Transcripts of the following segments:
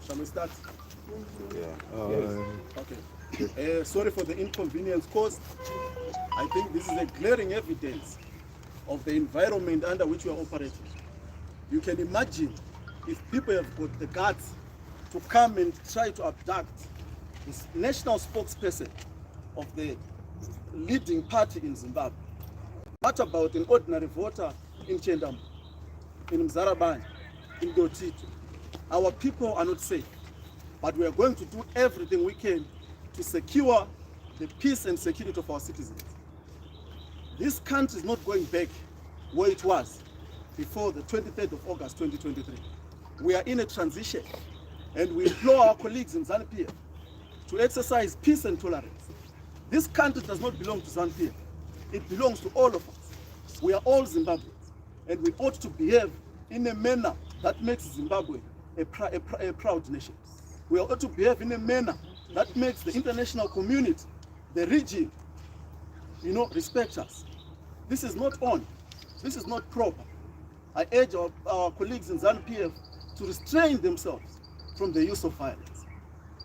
Shall we start? Yeah. Yes. Okay. Sorry for the inconvenience caused. I think this is a glaring evidence of the environment under which we are operating. You can imagine if people have got the guts to come and try to abduct this national spokesperson of the leading party in Zimbabwe. What about an ordinary voter in Chendam, in Mzarabani, in Dotito? Our people are not safe, but we are going to do everything we can to secure the peace and security of our citizens. This country is not going back where it was before the 23rd of August 2023. We are in a transition, and we implore our colleagues in ZANU-PF to exercise peace and tolerance. This country does not belong to ZANU-PF. It belongs to all of us. We are all Zimbabweans, and we ought to behave in a manner that makes Zimbabwe a proud nation. We ought to behave in a manner that makes the international community, the region, respect us. This is not on. This is not proper. I urge our colleagues in ZANU-PF to restrain themselves from the use of violence.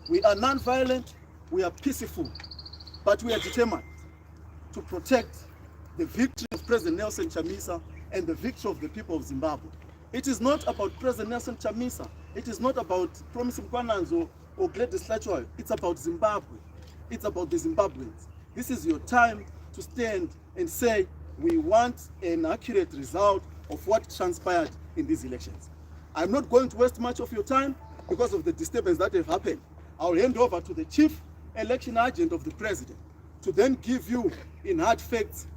We are non-violent, we are peaceful, but we are determined to protect the victory of President Nelson Chamisa and the victory of the people of Zimbabwe. It is not about President Nelson Chamisa. It is not about Promise Mkwananzo or Gladys Latchoy. It's about Zimbabwe. It's about the Zimbabweans. This is your time to stand and say, we want an accurate result of what transpired in these elections. I'm not going to waste much of your time because of the disturbance that have happened. I'll hand over to the chief election agent of the president to then give you in hard facts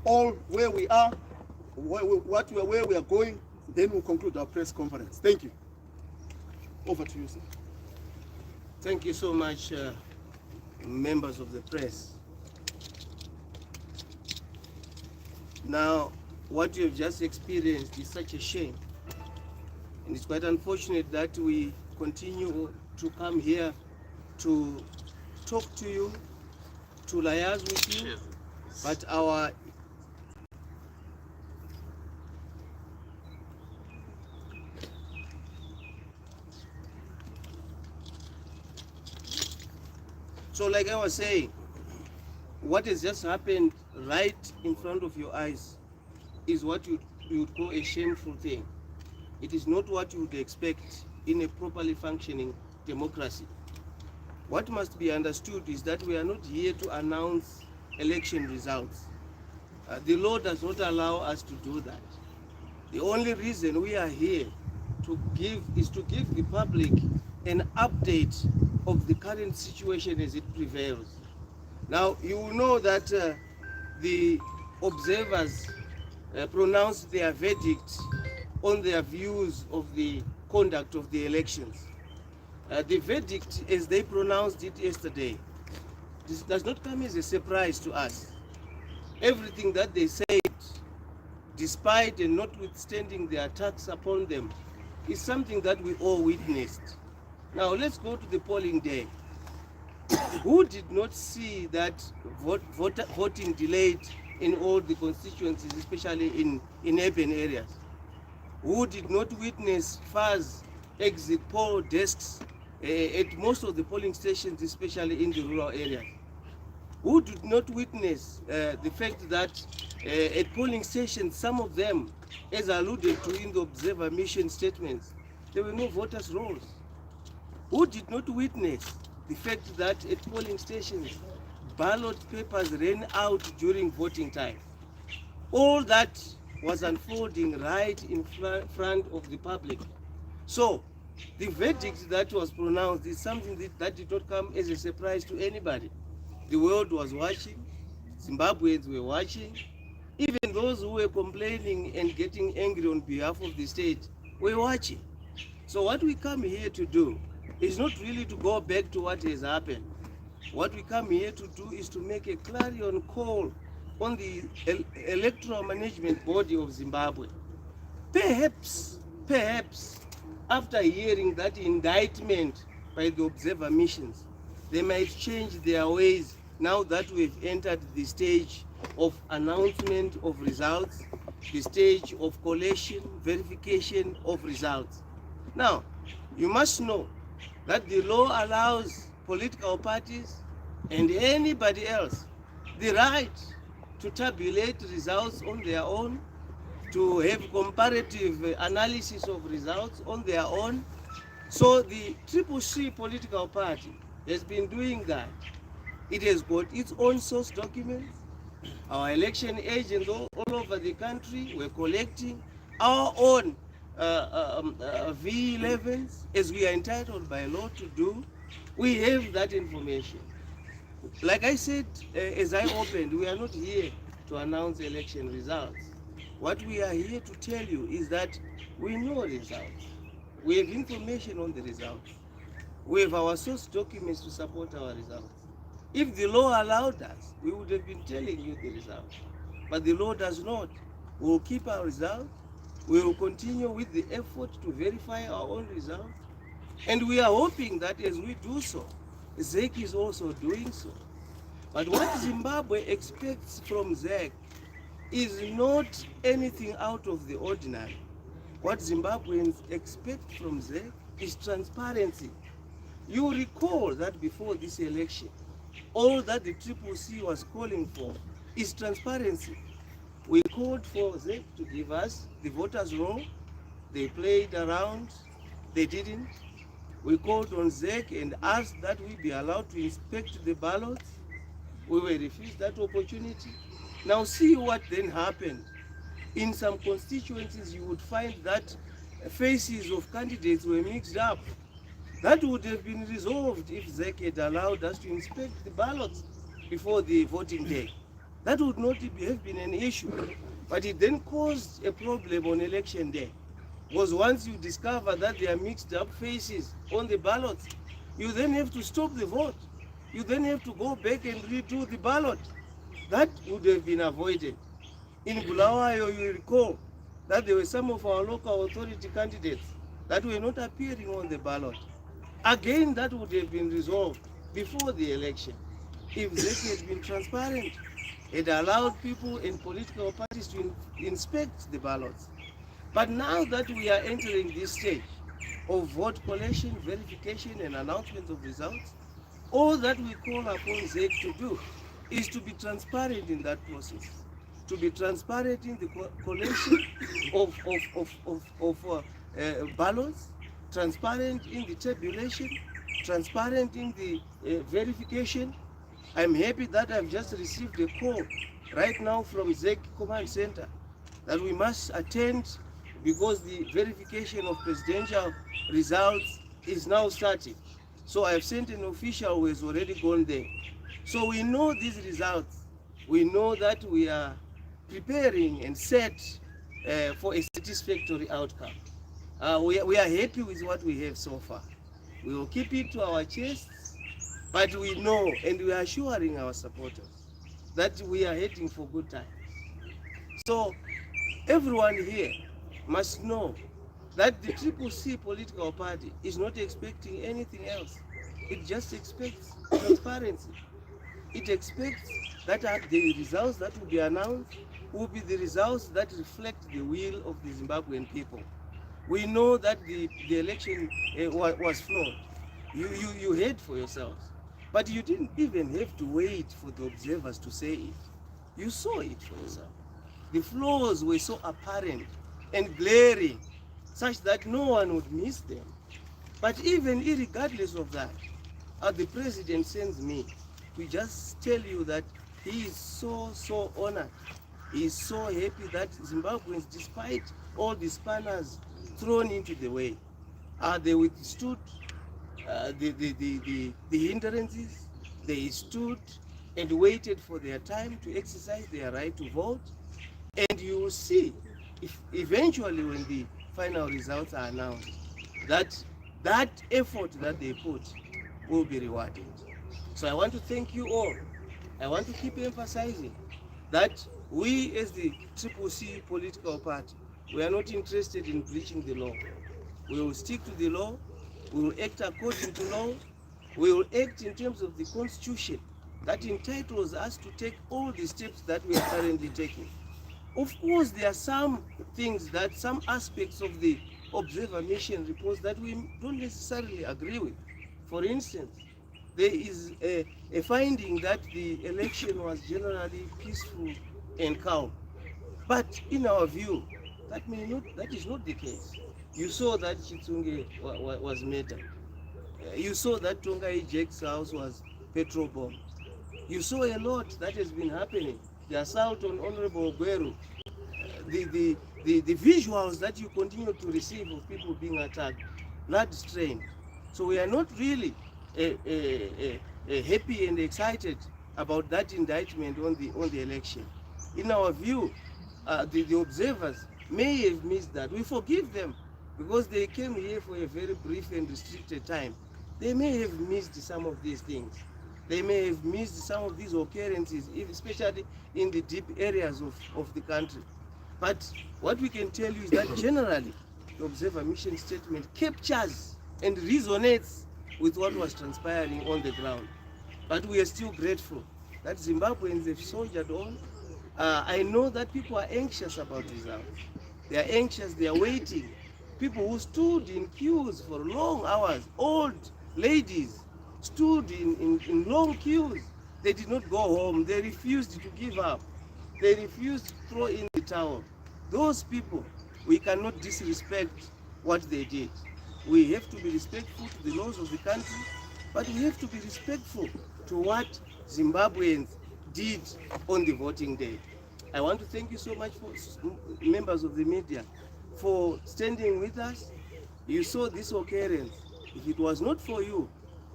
all where we are, where we are going. Then we'll conclude our press conference. Thank you. Over to you, sir. Thank you so much, members of the press. Now, what you have just experienced is such a shame. And it's quite unfortunate that we continue to come here to talk to you, to liaise with you, but our so like I was saying, what has just happened right in front of your eyes is what you would call a shameful thing. It is not what you would expect in a properly functioning democracy. What must be understood is that we are not here to announce election results. The law does not allow us to do that. The only reason we are here is to give the public an update of the current situation as it prevails. Now, you will know that the observers pronounced their verdict on their views of the conduct of the elections. The verdict, as they pronounced it yesterday, this does not come as a surprise to us. Everything that they said, despite and notwithstanding the attacks upon them, is something that we all witnessed. Now, let's go to the polling day. Who did not see that voting delayed in all the constituencies, especially in urban areas? Who did not witness FAZ exit poll desks at most of the polling stations, especially in the rural areas? Who did not witness the fact that at polling stations, some of them, as alluded to in the observer mission statements, there were no voters' rolls? Who did not witness the fact that at polling stations, ballot papers ran out during voting time? All that was unfolding right in front of the public. So, the verdict that was pronounced is something that did not come as a surprise to anybody. The world was watching, Zimbabweans were watching, even those who were complaining and getting angry on behalf of the state were watching. So what we come here to do is not really to go back to what has happened. What we come here to do is to make a clarion call on the electoral management body of Zimbabwe. Perhaps, after hearing that indictment by the observer missions, they might change their ways now that we've entered the stage of announcement of results, the stage of collation, verification of results. Now, you must know that the law allows political parties and anybody else the right to tabulate results on their own, to have comparative analysis of results on their own. So the CCC political party has been doing that. It has got its own source documents. Our election agents all over the country were collecting our own V11s, as we are entitled by law to do. We have that information. Like I said, as I opened, we are not here to announce election results. What we are here to tell you is that we know results. We have information on the results. We have our source documents to support our results. If the law allowed us, we would have been telling you the results. But the law does not. We will keep our results. We will continue with the effort to verify our own results. And we are hoping that as we do so, ZEC is also doing so. But what Zimbabwe expects from ZEC is not anything out of the ordinary. What Zimbabweans expect from ZEC is transparency. You recall that before this election, all that the CCC was calling for is transparency. We called for ZEC to give us the voters' roll. They played around, they didn't. We called on ZEC and asked that we be allowed to inspect the ballots. We were refused that opportunity. Now see what then happened. In some constituencies, you would find that faces of candidates were mixed up. That would have been resolved if ZEC had allowed us to inspect the ballots before the voting day. That would not have been an issue. But it then caused a problem on election day. Because once you discover that there are mixed up faces on the ballots, you then have to stop the vote. You then have to go back and redo the ballot. That would have been avoided. In Bulawayo, you recall that there were some of our local authority candidates that were not appearing on the ballot. Again, that would have been resolved before the election if ZEC had been transparent. It allowed people and political parties to inspect the ballots. But now that we are entering this stage of vote collation, verification, and announcement of results, all that we call upon ZEC to do is to be transparent in that process, to be transparent in the collation of ballots, transparent in the tabulation, transparent in the verification. I'm happy that I've just received a call right now from ZEC Command Center that we must attend because the verification of presidential results is now starting. So I've sent an official who has already gone there. So we know these results. We know that we are preparing and set for a satisfactory outcome. We are happy with what we have so far. We will keep it to our chests, but we know and we are assuring our supporters that we are heading for good times. So everyone here must know that the CCC political party is not expecting anything else. It just expects transparency. It expects that the results that will be announced will be the results that reflect the will of the Zimbabwean people. We know that the election was flawed. You heard for yourselves. But you didn't even have to wait for the observers to say it. You saw it for yourself. The flaws were so apparent and glaring, such that no one would miss them. But even regardless of that, the president sends me to just tell you that he is so honored. He is so happy that Zimbabweans, despite all the spanners thrown into the way, they withstood the hindrances. They stood and waited for their time to exercise their right to vote. And you will see, if eventually when the final results are announced, that effort that they put will be rewarded. So I want to thank you all. I want to keep emphasizing that we as the CCC political party, we are not interested in breaching the law. We will stick to the law. We will act according to law. We will act in terms of the Constitution that entitles us to take all the steps that we are currently taking. Of course, there are some things some aspects of the observer mission reports that we don't necessarily agree with. For instance, there is a finding that the election was generally peaceful and calm. But in our view, that is not the case. You saw that Chitsunge was murdered. You saw that Tongai Jake's house was petrol bombed. You saw a lot that has been happening. The assault on Honorable Gueru, the visuals that you continue to receive of people being attacked, blood strained. So we are not really happy and excited about that indictment on the election. In our view, the observers may have missed that. We forgive them because they came here for a very brief and restricted time. They may have missed some of these things. They may have missed some of these occurrences, especially in the deep areas of the country. But what we can tell you is that generally, the observer mission statement captures and resonates with what was transpiring on the ground. But we are still grateful that Zimbabweans have soldiered on. I know that people are anxious about results. They are anxious, they are waiting. People who stood in queues for long hours, old ladies, stood in long queues. They did not go home. They refused to give up. They refused to throw in the towel. Those people, we cannot disrespect what they did. We have to be respectful to the laws of the country, but we have to be respectful to what Zimbabweans did on the voting day. I want to thank you so much, for members of the media, for standing with us. You saw this occurrence. If it was not for you,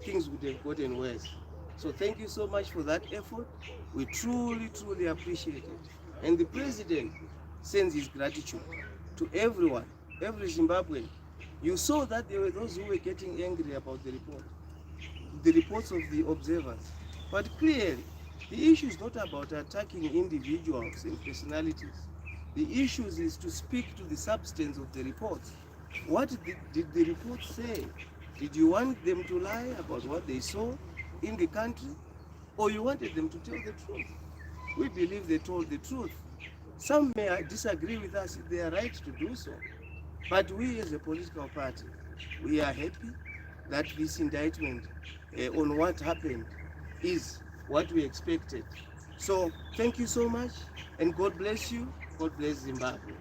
things would have gotten worse. So thank you so much for that effort. We truly, truly appreciate it. And the president sends his gratitude to everyone, every Zimbabwean. You saw that there were those who were getting angry about the reports of the observers. But clearly, the issue is not about attacking individuals and personalities. The issue is to speak to the substance of the reports. What did the report say? Did you want them to lie about what they saw in the country, or you wanted them to tell the truth? We believe they told the truth. Some may disagree with us, they are right to do so. But we as a political party, we are happy that this indictment on what happened is what we expected. So thank you so much, and God bless you. God bless Zimbabwe.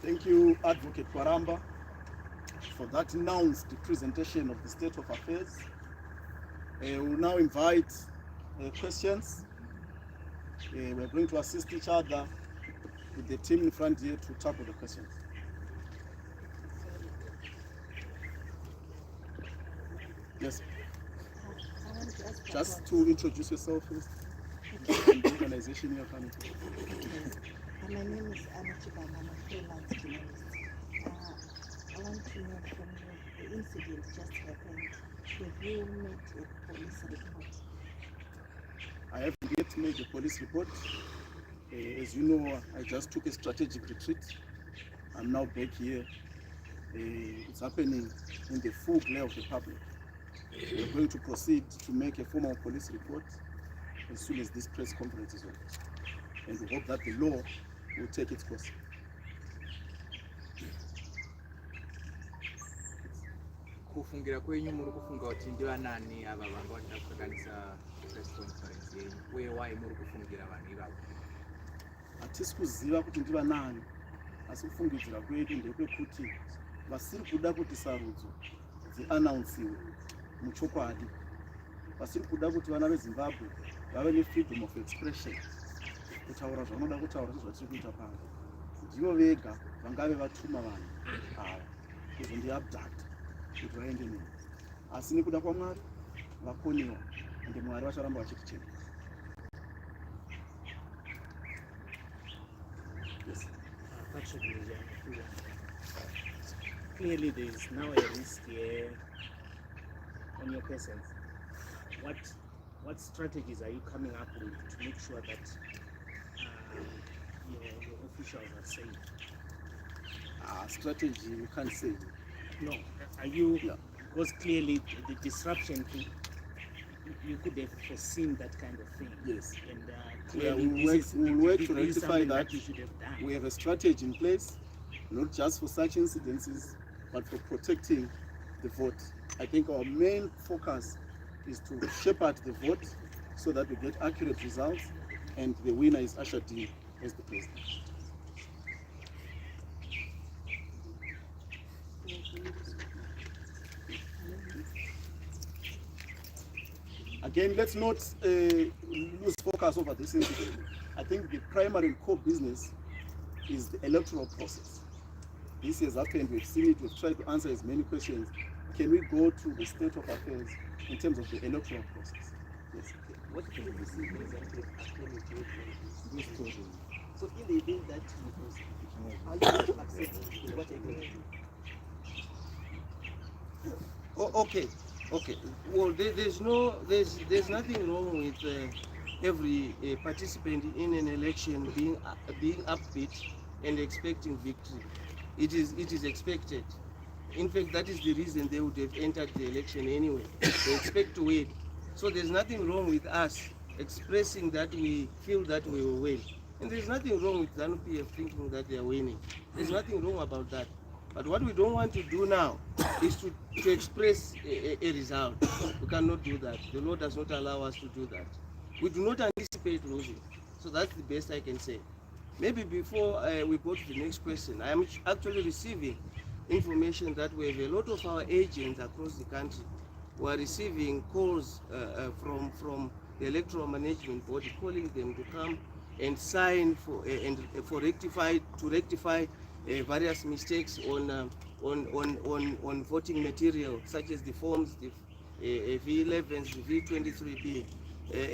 Thank you, Advocate Kwaramba, for that announced presentation of the state of affairs. We will now invite questions. We're going to assist each other with the team in front here to tackle the questions. Yes. Just to introduce yourself first. And the organization you're coming to. My name is Anna Chibanga. I'm a freelance journalist. I want to know from you, the incident just happened. Have you made a police report? I haven't yet made a police report. As you know, I just took a strategic retreat. I'm now back here. It's happening in the full glare of the public. We're going to proceed to make a formal police report as soon as this press conference is over. And we hope that the law will take its course. Kufungira kwenyu muri kufunga kuti ndiva nani ava vanga vachida kusakanisa press conference yenyu uye why muri kufungira vanhu ivavo? Hatisi kuziva kuti ndiva nani, asi kufungidzira kwedu ndepekuti vasiri kuda kuti sarudzo dziannounsiwe muchokwadi. Vasiri kuda kuti vana veZimbabwe vave nefreedom of expression, kutaura zvavanoda kutaura zvatiri kuita pano. Ndivo vega vangave vatuma vanhu ava kuzondiabduct kuti vaende neni. Asi nekuda kwaMwari vakoniwa, ende Mwari vacharamba vachitichena. Yes. Clearly there is now a risk here on your persons. What strategies are you coming up with to make sure that your officials are safe? Strategy, you can't say. No. Are you, Yeah. because clearly the disruption, you could have foreseen that kind of thing. Yes. And Yeah, clearly we'll work to this is rectify something that. you should have done. We have a strategy in place, not just for such incidences, but for protecting the vote. I think our main focus is to shepherd the vote so that we get accurate results and the winner is ushered in as the president. Again, let's not lose focus over this incident. I think the primary and core business is the electoral process. This has happened, we've seen it, we've tried to answer as many questions. Can we go to the state of affairs in terms of the electoral process? Yes. What can we see exactly happening to it? So in the event that you lose, are you going to accept what I can do? Oh, okay. Well, there's nothing wrong with every participant in an election being upbeat and expecting victory. It is expected. In fact, that is the reason they would have entered the election anyway. They expect to win. So there's nothing wrong with us expressing that we feel that we will win. And there's nothing wrong with ZANU-PF thinking that they are winning. There's nothing wrong about that. But what we don't want to do now is to express a result. We cannot do that. The law does not allow us to do that. We do not anticipate losing. So that's the best I can say. Maybe before we go to the next question, I am actually receiving information that we have a lot of our agents across the country who are receiving calls from the electoral management body calling them to come and sign for rectify various mistakes on voting material, such as the forms, the V11s, the V23B.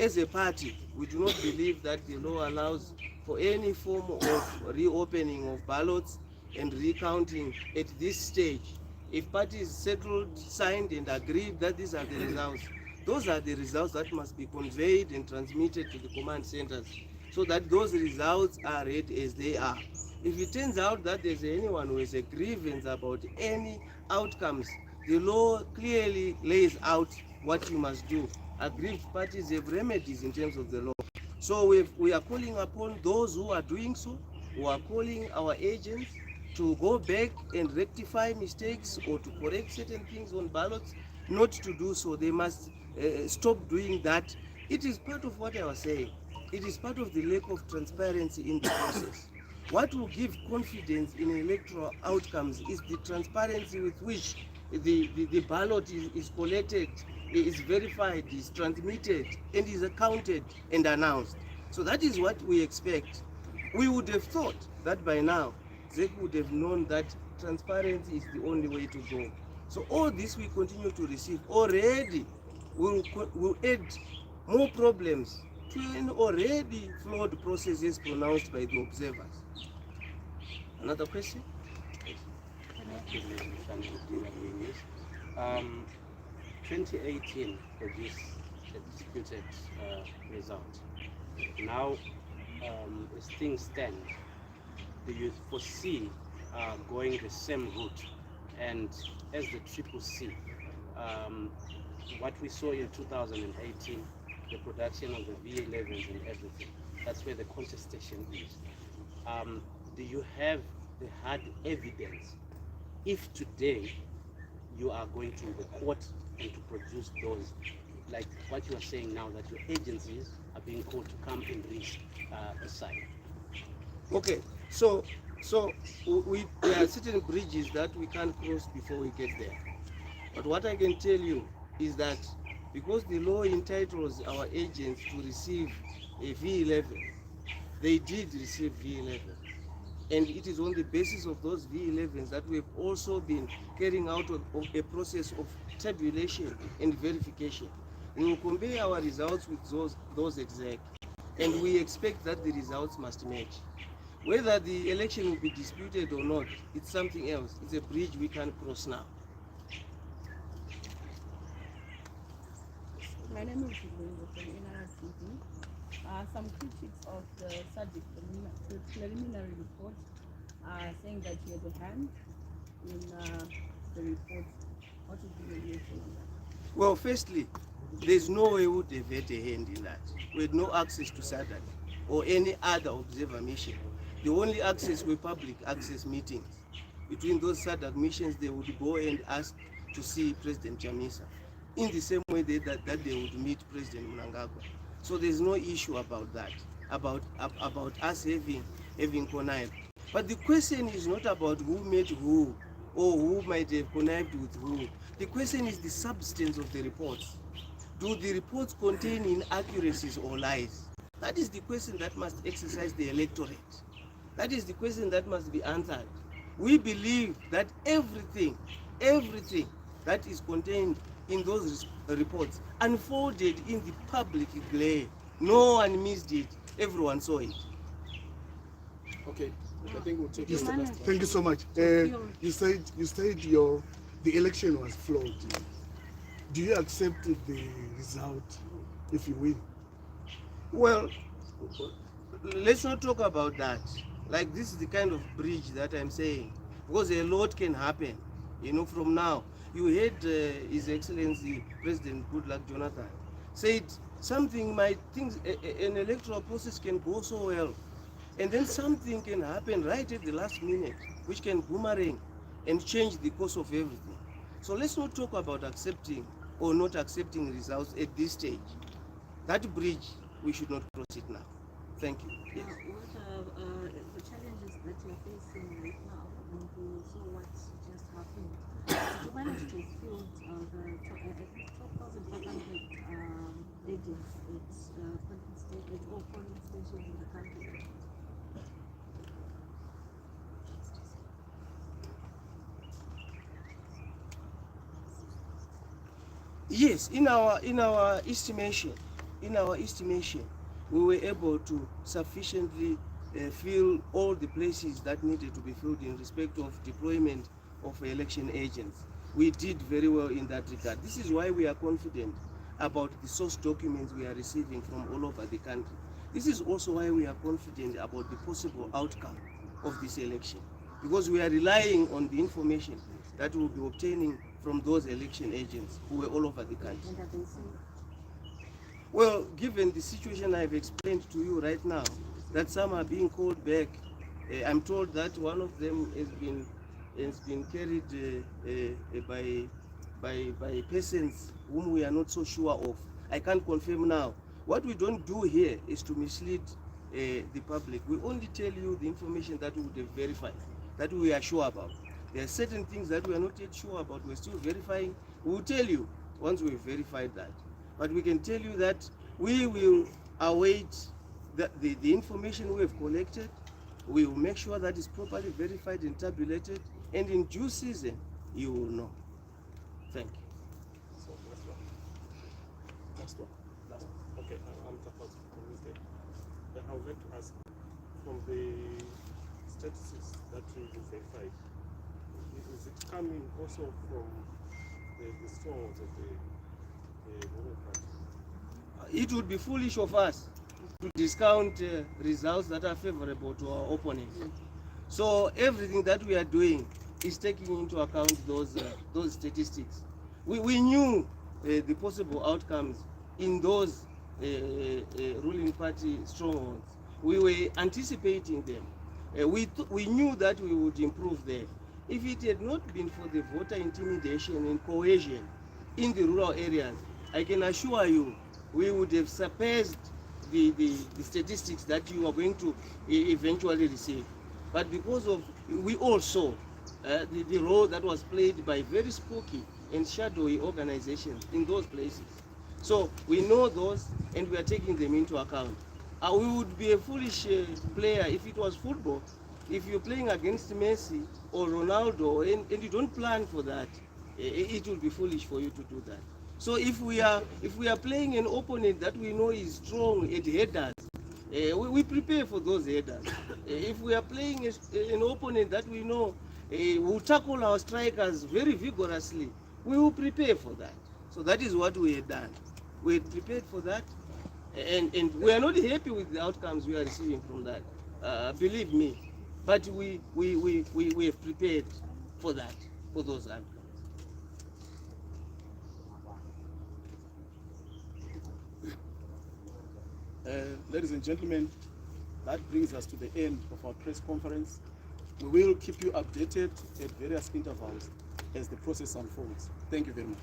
As a party, we do not believe that the law allows for any form of reopening of ballots and recounting at this stage. If parties settled, signed and agreed that these are the results, those are the results that must be conveyed and transmitted to the command centers so that those results are read as they are. If it turns out that there's anyone who has a grievance about any outcomes, the law clearly lays out what you must do. Aggrieved parties have remedies in terms of the law. So we are calling upon those who are doing so, who are calling our agents to go back and rectify mistakes or to correct certain things on ballots, not to do so. They must stop doing that. It is part of what I was saying. It is part of the lack of transparency in the process. What will give confidence in electoral outcomes is the transparency with which the ballot is collected, is verified, is transmitted, and is accounted and announced. So that is what we expect. We would have thought that by now, ZEC would have known that transparency is the only way to go. So all this we continue to receive already will add more problems to an already flawed process as pronounced by the observers. Another question? 2018 produced a disputed result. Now, as things stand, do you foresee going the same route? And as the CCC, what we saw in 2018, the production of the V11s and everything, that's where the contestation is. Do you have the hard evidence if today you are going to the court and to produce those, like what you are saying now, that your agencies are being called to come and reach the side? Okay, so there are certain bridges that we can't cross before we get there. But what I can tell you is that because the law entitles our agents to receive a V11, they did receive V11. And it is on the basis of those V11s that we've also been carrying out of a process of tabulation and verification. We will compare our results with those exact, and we expect that the results must match. Whether the election will be disputed or not, it's something else. It's a bridge we can't cross now. My name is Linda from NRTV. Some critics of the subject preliminary report are saying that you had a hand in the report. What is the reaction on that? Well, firstly, there's no way we would have had a hand in that. We had no access to SADC or any other observer mission. The only access were public access meetings. between those SADC missions, they would go and ask to see President Chamisa in the same way that they would meet President Mnangagwa. So there's no issue about that, about us having connived. But the question is not about who met who or who might have connived with who. The question is the substance of the reports. Do the reports contain inaccuracies or lies? That is the question that must exercise the electorate. That is the question that must be answered. We believe that everything that is contained in those reports unfolded in the public glare. No one missed it. Everyone saw it. Okay, I think we'll take Yes, the next one. thank you so much. You said the election was flawed. Do you accept the result if you win? Well, let's not talk about that. Like, this is the kind of bridge that I'm saying, because a lot can happen, from now. You heard His Excellency President Goodluck Jonathan said an electoral process can go so well, and then something can happen right at the last minute, which can boomerang and change the course of everything. So let's not talk about accepting or not accepting results at this stage. That bridge, we should not cross it now. Thank you. Yes. What are the challenges that you're facing right now, and you saw what just happened? Did you manage to fill the 12,500 agents at all polling stations in the country? Yes, in our estimation, we were able to sufficiently fill all the places that needed to be filled in respect of deployment of election agents. We did very well in that regard. This is why we are confident about the source documents we are receiving from all over the country. This is also why we are confident about the possible outcome of this election, because we are relying on the information that we will be obtaining from those election agents who were all over the country. And are they safe? Well, given the situation I've explained to you right now, that some are being called back, I'm told that one of them has been carried by persons whom we are not so sure of. I can't confirm now. What we don't do here is to mislead the public. We only tell you the information that we would have verified, that we are sure about. There are certain things that we are not yet sure about. We're still verifying. We will tell you once we've verified that. But we can tell you that we will await the information we have collected. We will make sure that it's properly verified and tabulated, and in due season, you will know. Thank you. So, last one. Okay, I'm supposed to mistake. I would like to ask, from the statistics that you verified, is it coming also from the strongholds of the ruling party? It would be foolish of us to discount results that are favorable to our opponents. So everything that we are doing is taking into account those statistics. We knew the possible outcomes in those ruling party strongholds. We were anticipating them. We knew that we would improve there. If it had not been for the voter intimidation and coercion in the rural areas, I can assure you we would have surpassed the statistics that you are going to eventually receive. But because of, we all saw the role that was played by very spooky and shadowy organizations in those places. So we know those and we are taking them into account. We would be a foolish player if it was football. If you're playing against Messi or Ronaldo and you don't plan for that, it would be foolish for you to do that. So if we are playing an opponent that we know is strong at headers, we prepare for those headers. If we are playing an opponent that we know will tackle our strikers very vigorously, we will prepare for that. So that is what we had done. We had prepared for that, and we are not happy with the outcomes we are receiving from that. Believe me. But we have prepared for that, for those outcomes. Ladies and gentlemen, that brings us to the end of our press conference. We will keep you updated at various intervals as the process unfolds. Thank you very much.